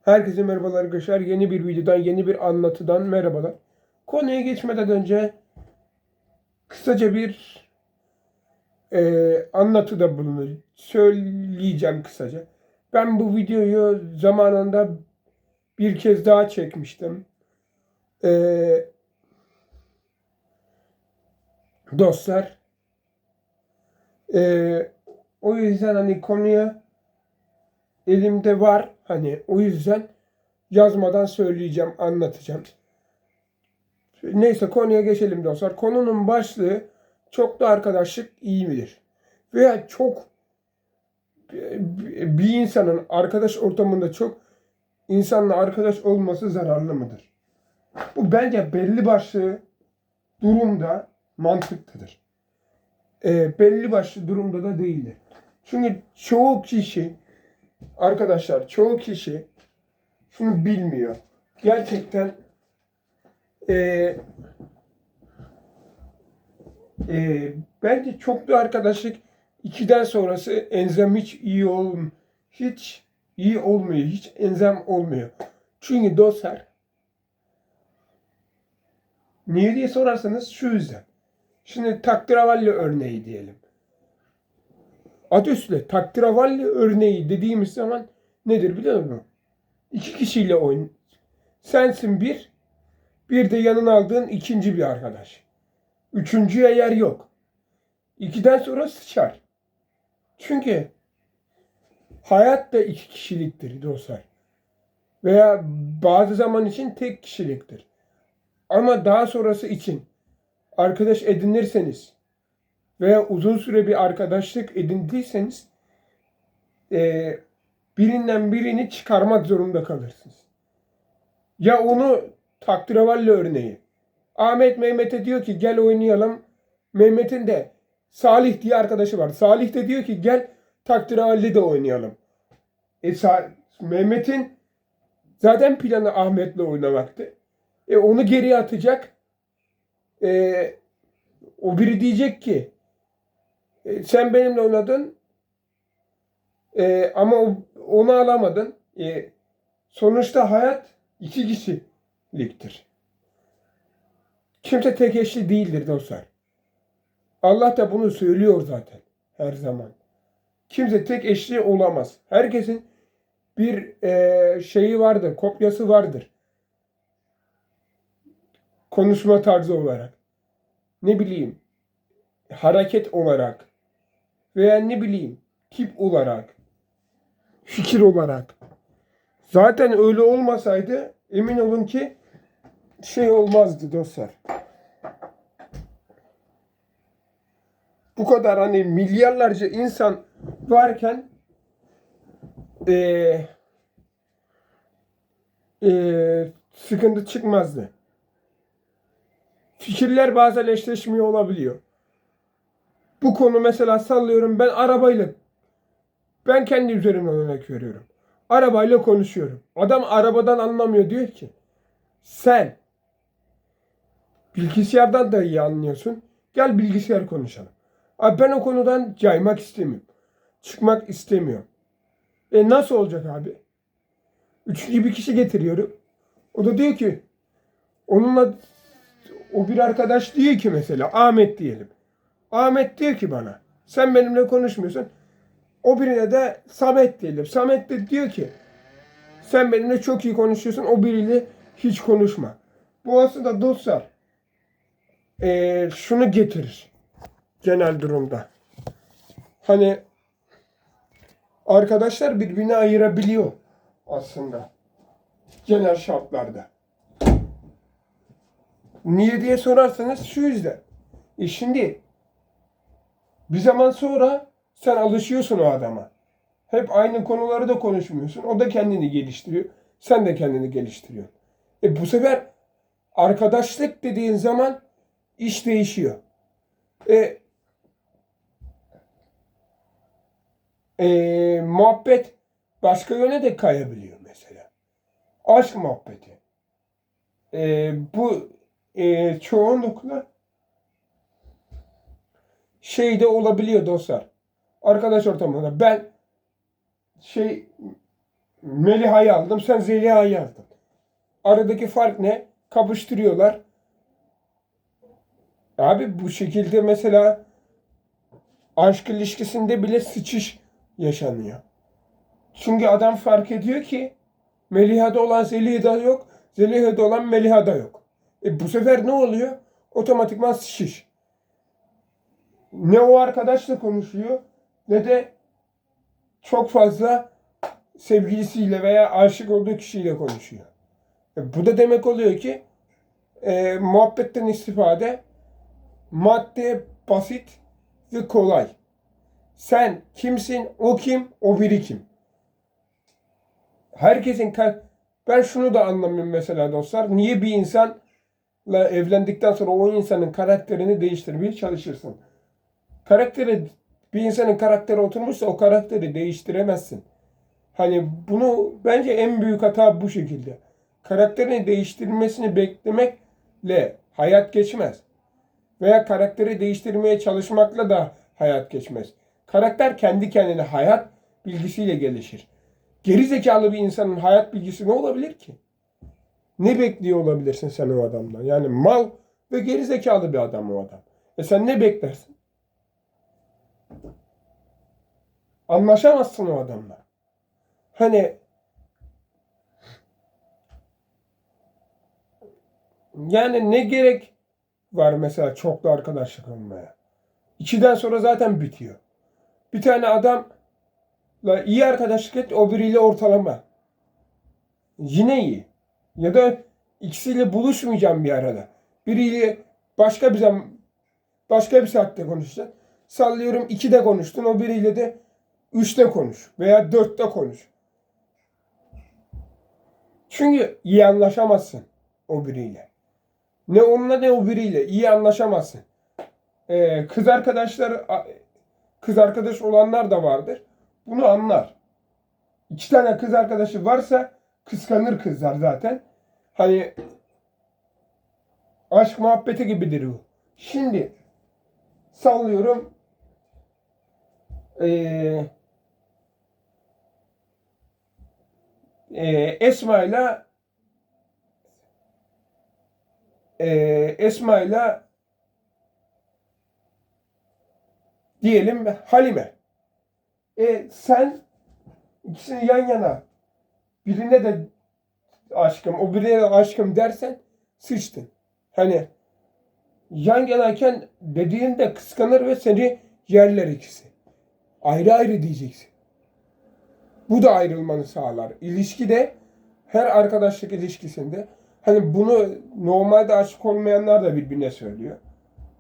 Herkese merhabalar arkadaşlar. Yeni bir videodan, yeni bir anlatıdan merhabalar. Konuya geçmeden önce kısaca bir anlatıda bulunacağım. Söyleyeceğim kısaca. Ben bu videoyu zamanında bir kez daha çekmiştim. E, Dostlar. E, O yüzden hani konuya elimde var. Hani o yüzden yazmadan söyleyeceğim, anlatacağım. Neyse konuya geçelim dostlar. Konunun başlığı çoklu arkadaşlık iyi midir? Veya bir insanın arkadaş ortamında çok insanla arkadaş olması zararlı mıdır? Bu bence belli başlı durumda mantıklıdır. Belli başlı durumda da değildir. Çünkü çoğu kişi şunu bilmiyor. Gerçekten e, bence çoklu arkadaşlık 2'den sonrası enzem hiç iyi olmuyor. Hiç enzem olmuyor. Çünkü dostlar niye diye sorarsanız şu yüzden. Şimdi taklavalli örneği diyelim. Adı üstünde taklavalli örneği dediğimiz zaman nedir biliyor musun? İki kişiyle oyun. Sensin bir de yanına aldığın ikinci bir arkadaş. Üçüncüye yer yok. 2'den sonra sıçar. Çünkü hayat da 2 kişiliktir dostlar. Veya bazı zaman için tek kişiliktir. Ama daha sonrası için arkadaş edinirseniz veya uzun süre bir arkadaşlık edindiyseniz e, birinden birini çıkarmak zorunda kalırsınız. Ya onu taklavalli örneği. Ahmet Mehmet'e diyor ki gel oynayalım. Mehmet'in de Salih diye arkadaşı var. Salih de diyor ki gel taklavalli de oynayalım. E, Mehmet'in zaten planı Ahmet'le oynamaktı. Onu geriye atacak. E, O biri diyecek ki sen benimle oynadın ama onu alamadın. Sonuçta hayat 2 kişiliktir. Kimse tek eşli değildir dostlar. Allah da bunu söylüyor zaten her zaman. Kimse tek eşli olamaz. Herkesin bir şeyi vardır, kopyası vardır. Konuşma tarzı olarak. Ne bileyim, hareket olarak veya ne bileyim, tip olarak, fikir olarak. Zaten öyle olmasaydı emin olun ki şey olmazdı dostlar. Bu kadar hani milyarlarca insan varken eee sıkıntı çıkmazdı. Fikirler bazen eşleşmiyor olabiliyor. Bu konu mesela sallıyorum ben kendi üzerimden örnek veriyorum. Arabayla konuşuyorum. Adam arabadan anlamıyor diyor ki sen bilgisayardan da iyi anlıyorsun. Gel bilgisayar konuşalım. Abi ben o konudan caymak istemiyorum. Çıkmak istemiyorum. Nasıl olacak abi? Üçüncü bir kişi getiriyorum. O da diyor ki onunla o bir arkadaş diyor ki mesela Ahmet diyelim. Ahmet diyor ki bana sen benimle konuşmuyorsun. O birine de Samet diyelim. Samet de diyor ki sen benimle çok iyi konuşuyorsun. O biriyle hiç konuşma. Bu aslında dostlar şunu getirir genel durumda. Hani arkadaşlar birbirini ayırabiliyor aslında genel şartlarda. Niye diye sorarsanız şu yüzden. Şimdi bir zaman sonra sen alışıyorsun o adama. Hep aynı konuları da konuşmuyorsun. O da kendini geliştiriyor. Sen de kendini geliştiriyorsun. Bu sefer arkadaşlık dediğin zaman iş değişiyor. E, Muhabbet başka yöne de kayabiliyor mesela. Aşk muhabbeti. Bu çoğunlukla şey de olabiliyor dostlar. Arkadaş ortamında ben şey Meliha'yı aldım, sen Zeliha'yı aldın. Aradaki fark ne? Kapıştırıyorlar. Abi bu şekilde mesela aşk ilişkisinde bile sıçış yaşanıyor. Çünkü adam fark ediyor ki Meliha'da olan Zeliha'da yok, Zeliha'da olan Meliha'da yok. Bu sefer ne oluyor? Otomatikman sıçış. Ne o arkadaşla konuşuyor ne de çok fazla sevgilisiyle veya aşık olduğu kişiyle konuşuyor. Bu da demek oluyor ki muhabbetten istifade madde basit ve kolay. Sen kimsin, o kim, o biri kim? Herkesin ben şunu da anlamıyorum mesela dostlar. Niye bir insanla evlendikten sonra o insanın karakterini değiştirmeye çalışırsın? Bir insanın karakteri oturmuşsa o karakteri değiştiremezsin. Hani bunu bence en büyük hata bu şekilde. Karakterini değiştirmesini beklemekle hayat geçmez. Veya karakteri değiştirmeye çalışmakla da hayat geçmez. Karakter kendi kendine hayat bilgisiyle gelişir. Geri zekalı bir insanın hayat bilgisi ne olabilir ki? Ne bekliyor olabilirsin sen o adamdan? Yani mal ve geri zekalı bir adam o adam. Sen ne beklersin? Anlaşamazsın o adamla. Hani yani ne gerek var mesela çoklu arkadaşlık olmaya? İkiden sonra zaten bitiyor. Bir tane adamla iyi arkadaşlık et, o biriyle ortalama. Yine iyi. Ya da ikisiyle buluşmayacağım bir arada. Biriyle başka bir zaman, başka bir saatte konuşacaksın. Sallıyorum 2'de konuştun, o biriyle de 3'te konuş veya 4'te konuş. Çünkü iyi anlaşamazsın o biriyle. Ne onunla ne o biriyle iyi anlaşamazsın. Kız arkadaşlar, kız arkadaş olanlar da vardır. Bunu anlar. 2 tane kız arkadaşı varsa kıskanır kızlar zaten. Hani aşk muhabbeti gibidir bu. Şimdi sallıyorum ee, Esma'yla Esma'yla diyelim Halime. Sen ikisini yan yana birine de aşkım, o birine de aşkım dersen sıçtın. Hani yan yanayken dediğinde kıskanır ve seni yerler ikisi. Ayrı ayrı diyeceksin. Bu da ayrılmanı sağlar. İlişkide her arkadaşlık ilişkisinde hani bunu normalde aşık olmayanlar da birbirine söylüyor.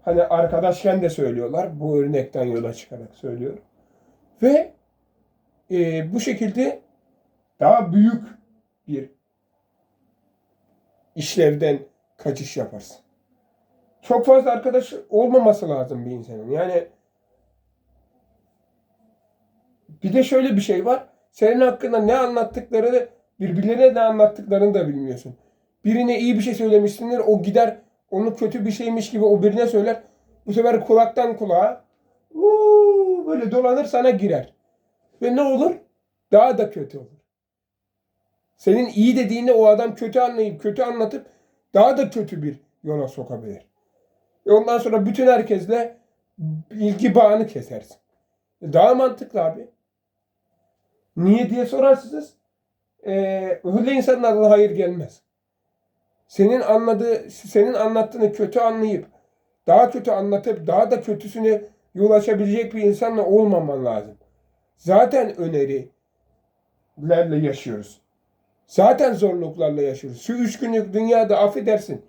Hani arkadaşken de söylüyorlar. Bu örnekten yola çıkarak söylüyorum. Ve bu şekilde daha büyük bir işlevden kaçış yaparsın. Çok fazla arkadaş olmaması lazım bir insanın. Yani bir de şöyle bir şey var. Senin hakkında ne anlattıklarını, birbirlerine ne anlattıklarını da bilmiyorsun. Birine iyi bir şey söylemişsindir, o gider onu kötü bir şeymiş gibi o birine söyler. Bu sefer kulaktan kulağa böyle dolanır sana girer. Ve ne olur? Daha da kötü olur. Senin iyi dediğini o adam kötü anlayıp kötü anlatıp daha da kötü bir yola sokabilir. Ondan sonra bütün herkesle ilgi bağını kesersin. Daha mantıklı abi. Niye diye sorarsınız. Öyle insanlardan hayır gelmez. Senin anlattığını kötü anlayıp daha kötü anlatıp daha da kötüsüne yol açabilecek bir insanla olmaman lazım. Zaten önerilerle yaşıyoruz. Zaten zorluklarla yaşıyoruz. Şu 3 günlük dünyada affedersin.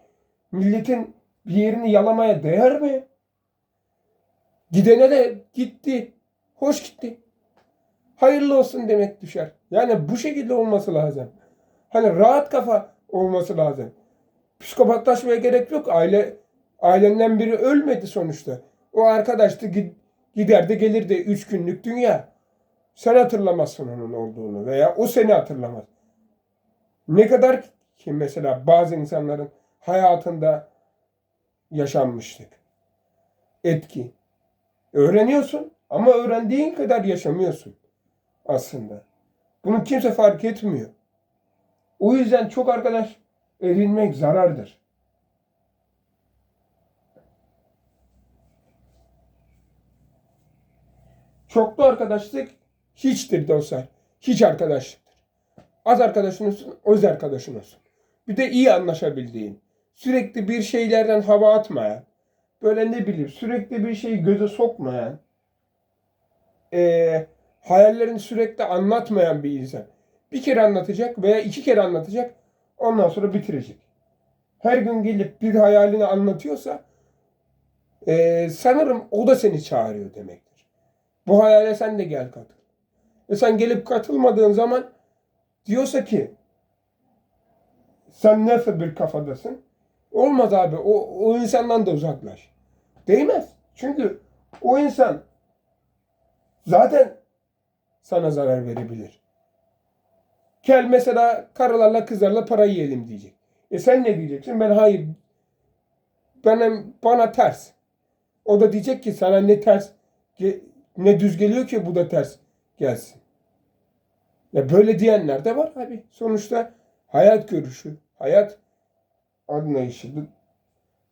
Milletin bir yerini yalamaya değer mi? Gidene de gitti. Hoş gitti. Hayırlı olsun demek düşer. Yani bu şekilde olması lazım. Hani rahat kafa olması lazım. Psikopatlaşmaya gerek yok. Ailenden biri ölmedi sonuçta. O arkadaş da giderdi gelirdi 3 günlük dünya. Sen hatırlamazsın onun olduğunu veya o seni hatırlamaz. Ne kadar ki mesela bazı insanların hayatında yaşanmışlık, etki. Öğreniyorsun ama öğrendiğin kadar yaşamıyorsun aslında. Bunu kimse fark etmiyor. O yüzden çok arkadaş edinmek zarardır. Çoklu arkadaşlık hiçtir dostlar. Hiç arkadaşlıktır. Az arkadaşın olsun, öz arkadaşın olsun. Bir de iyi anlaşabildiğin, sürekli bir şeylerden hava atmayan, böyle ne bileyim sürekli bir şeyi göze sokmayan, hayallerini sürekli anlatmayan bir insan. Bir kere anlatacak veya iki kere anlatacak, ondan sonra bitirecek. Her gün gelip bir hayalini anlatıyorsa sanırım o da seni çağırıyor demektir. Bu hayale sen de gel katıl. Ve sen gelip katılmadığın zaman diyorsa ki sen nasıl bir kafadasın? Olmaz abi. O insandan da uzaklaş. Değmez. Çünkü o insan zaten sana zarar verebilir. Gel mesela karılarla kızlarla para yiyelim diyecek. Sen ne diyeceksin? Ben hayır. Bana ters. O da diyecek ki sana ne ters ne düz geliyor ki bu da ters gelsin. Ya böyle diyenler de var abi. Sonuçta hayat görüşü, hayat anlayışı.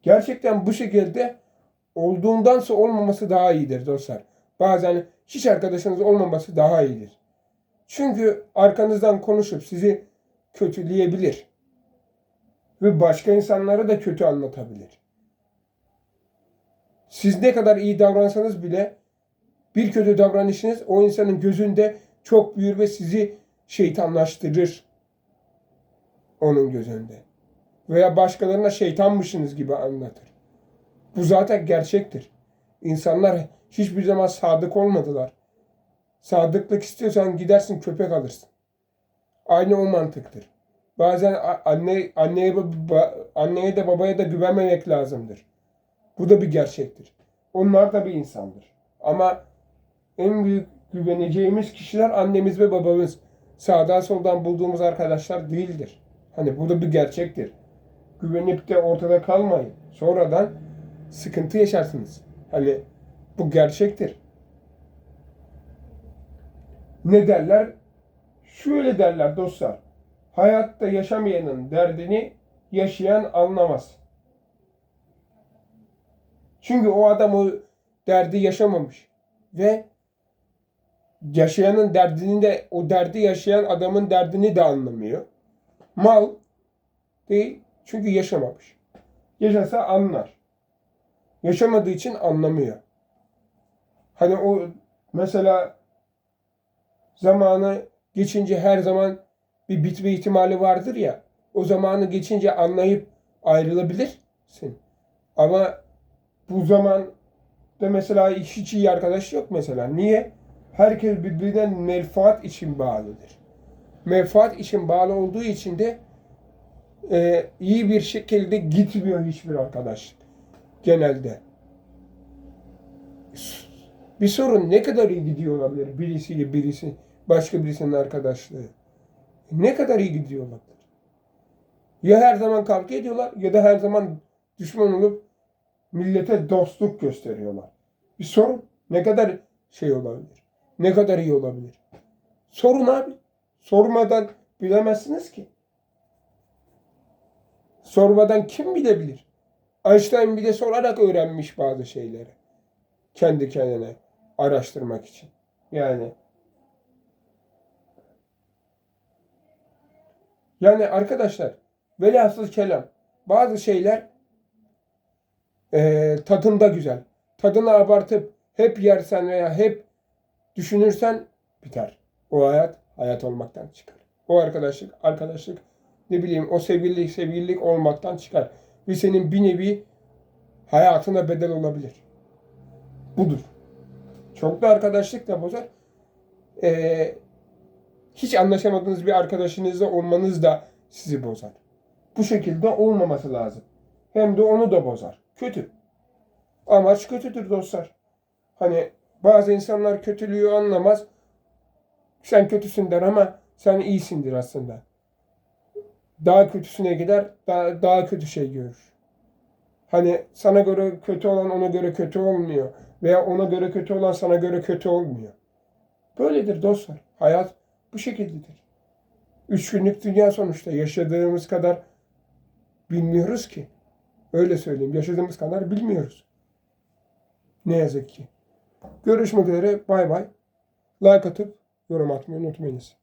Gerçekten bu şekilde olduğundansa olmaması daha iyidir dostlar. Bazen hiç arkadaşınız olmaması daha iyidir. Çünkü arkanızdan konuşup sizi kötüleyebilir. Ve başka insanlara da kötü anlatabilir. Siz ne kadar iyi davransanız bile bir kötü davranışınız o insanın gözünde çok büyür ve sizi şeytanlaştırır. Onun gözünde. Veya başkalarına şeytanmışsınız gibi anlatır. Bu zaten gerçektir. İnsanlar hiçbir zaman sadık olmadılar. Sadıklık istiyorsan gidersin köpek alırsın. Aynı o mantıktır. Bazen anneye de babaya da güvenmemek lazımdır. Bu da bir gerçektir. Onlar da bir insandır. Ama en büyük güveneceğimiz kişiler annemiz ve babamız. Sağdan soldan bulduğumuz arkadaşlar değildir. Hani bu da bir gerçektir. Güvenip de ortada kalmayın. Sonradan sıkıntı yaşarsınız. Hani bu gerçektir. Ne derler? Şöyle derler dostlar. Hayatta yaşamayanın derdini yaşayan anlamaz. Çünkü o adam o derdi yaşamamış. Ve yaşayanın derdini de o derdi yaşayan adamın derdini de anlamıyor. Mal değil çünkü yaşamamış. Yaşasa anlar. Yaşamadığı için anlamıyor. Hani o mesela zamanı geçince her zaman bir bitme ihtimali vardır ya. O zamanı geçince anlayıp ayrılabilirsin. Ama bu zaman da mesela hiç iyi arkadaş yok mesela. Niye? Herkes birbirinden menfaat için bağlıdır. Menfaat için bağlı olduğu için de iyi bir şekilde gitmiyor hiçbir arkadaş genelde. Bir sorun ne kadar iyi gidiyor olabilir birisiyle başka birisinin arkadaşlığı? Ne kadar iyi gidiyor olabilir? Ya her zaman kavga ediyorlar ya da her zaman düşman olup millete dostluk gösteriyorlar. Bir sorun ne kadar şey olabilir? Ne kadar iyi olabilir? Sorun abi. Sormadan bilemezsiniz ki. Sormadan kim bilebilir? Einstein bile sorarak öğrenmiş bazı şeyleri. Kendi kendine araştırmak için. Yani arkadaşlar velhasıl kelam bazı şeyler tadında güzel. Tadını abartıp hep yersen veya hep düşünürsen biter. O hayat olmaktan çıkar. O arkadaşlık ne bileyim o sevgililik olmaktan çıkar. Ve senin bir nevi hayatına bedel olabilir. Budur. Çoklu arkadaşlık da bozar. Hiç anlaşamadığınız bir arkadaşınızla olmanız da sizi bozar. Bu şekilde olmaması lazım. Hem de onu da bozar. Kötü. Amaç kötüdür dostlar. Hani bazı insanlar kötülüğü anlamaz. Sen kötüsün der ama sen iyisindir aslında. Daha kötüsüne gider, daha kötü şey görür. Hani sana göre kötü olan ona göre kötü olmuyor. Veya ona göre kötü olan sana göre kötü olmuyor. Böyledir dostlar. Hayat Bu şekildedir. 3 günlük dünya sonuçta yaşadığımız kadar bilmiyoruz ki. Öyle söyleyeyim. Yaşadığımız kadar bilmiyoruz. Ne yazık ki. Görüşmek üzere. Bay bay. Like atıp yorum atmayı unutmayınız.